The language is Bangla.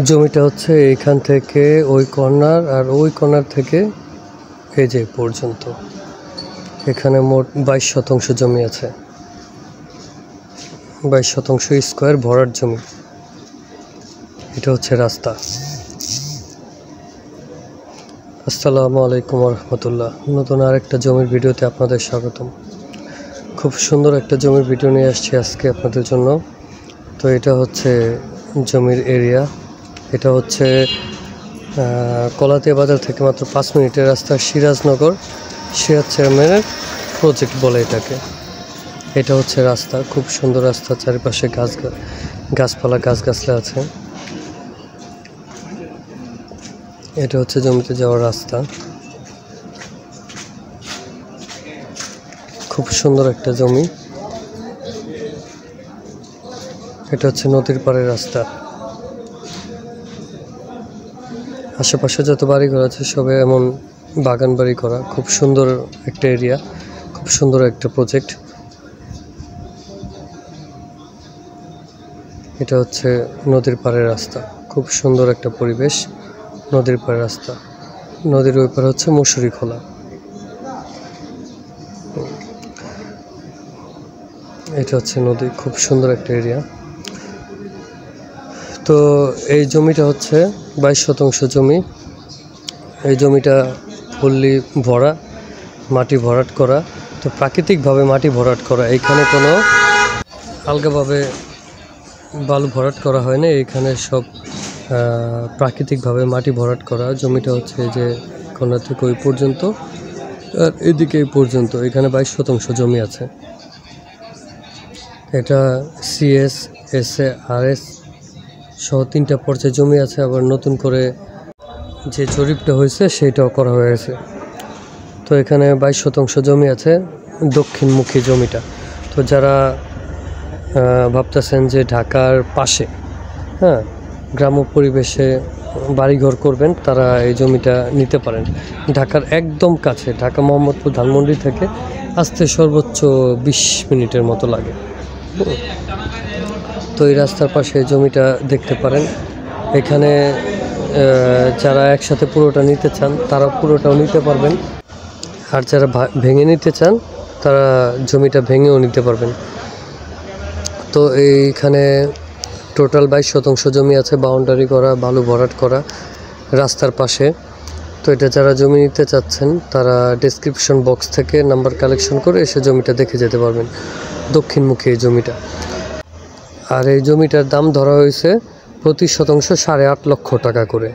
জমিটা হচ্ছে এইখান থেকে ওই কর্নার আর ওই কর্নার থেকে এই যে পর্যন্ত এখানে মোট 22 শতাংশ জমি আছে। 22 শতাংশ স্কোয়ার ভরাট জমি। এটা হচ্ছে রাস্তা। আসসালামু আলাইকুম রহমতুল্লাহ। নতুন আরেকটা জমির ভিডিওতে আপনাদের স্বাগতম। খুব সুন্দর একটা জমির ভিডিও নিয়ে আসছি আজকে আপনাদের জন্য। তো এটা হচ্ছে জমির এরিয়া। এটা হচ্ছে কলাতিয়া বাজার থেকে মাত্র 5 মিনিটের রাস্তা, সিরাজনগর, সিরাজ চেয়ারম্যানের প্রজেক্ট বলে এটাকে। এটা হচ্ছে রাস্তা, খুব সুন্দর রাস্তা, চারিপাশে গাছপালা গাছগাছলা আছে। এটা হচ্ছে জমিতে যাওয়ার রাস্তা। খুব সুন্দর একটা জমি। এটা হচ্ছে নদীর পাড়ের রাস্তা। আশেপাশে যত বাড়িঘর আছে সবে এমন বাগান বাড়ি করা। খুব সুন্দর একটা এরিয়া, খুব সুন্দর একটা প্রজেক্ট। এটা হচ্ছে নদীর পাড়ের রাস্তা, খুব সুন্দর একটা পরিবেশ। নদীর পাড়ের রাস্তা, নদীর ওই পারে হচ্ছে মশুরি খোলা। এটা হচ্ছে নদী, খুব সুন্দর একটা এরিয়া। তো এই জমিটা হচ্ছে 22 শতাংশ জমি। এই জমিটা ফুললি ভরা, মাটি ভরাট করা। তো প্রাকৃতিকভাবে মাটি ভরাট করা, এখানে কোনো আলগাভাবে বালু ভরাট করা হয় না। এখানে সব প্রাকৃতিকভাবে মাটি ভরাট করা। জমিটা হচ্ছে এই যে কোনা থেকে ওই পর্যন্ত আর এদিকে এই পর্যন্ত, এখানে 22 শতাংশ জমি আছে। এটা CS, SA, RS সহ 3টা পর্যায়ে জমি আছে। আবার নতুন করে যে জরিপটা হয়েছে সেটাও করা হয়েছে। তো এখানে 22 শতাংশ জমি আছে, দক্ষিণমুখী জমিটা। তো যারা ভাবতেছেন যে ঢাকার পাশে, গ্রাম্য পরিবেশে বাড়িঘর করবেন, তারা এই জমিটা নিতে পারেন। ঢাকার একদম কাছে, ঢাকা মোহাম্মদপুর ধানমন্ডি থেকে আসতে সর্বোচ্চ 20 মিনিটের মতো লাগে। তো এই রাস্তার পাশে জমিটা দেখতে পারেন। এখানে যারা একসাথে পুরোটা নিতে চান তারা পুরোটাও নিতে পারবেন, আর যারা ভেঙে নিতে চান তারা জমিটা ভেঙেও নিতে পারবেন। তো এইখানে টোটাল 22 শতাংশ জমি আছে, বাউন্ডারি করা, বালু ভরাট করা রাস্তার পাশে। তো এটা যারা জমি নিতে চাচ্ছেন তারা ডেসক্রিপশন বক্স থেকে নাম্বার কালেকশন করে এসে জমিটা দেখে যেতে পারবেন। দক্ষিণমুখী এই জমিটা। আর এই জমিটার দাম ধরা হয়েছে প্রতি শতাংশ 8.5 লক্ষ টাকা করে।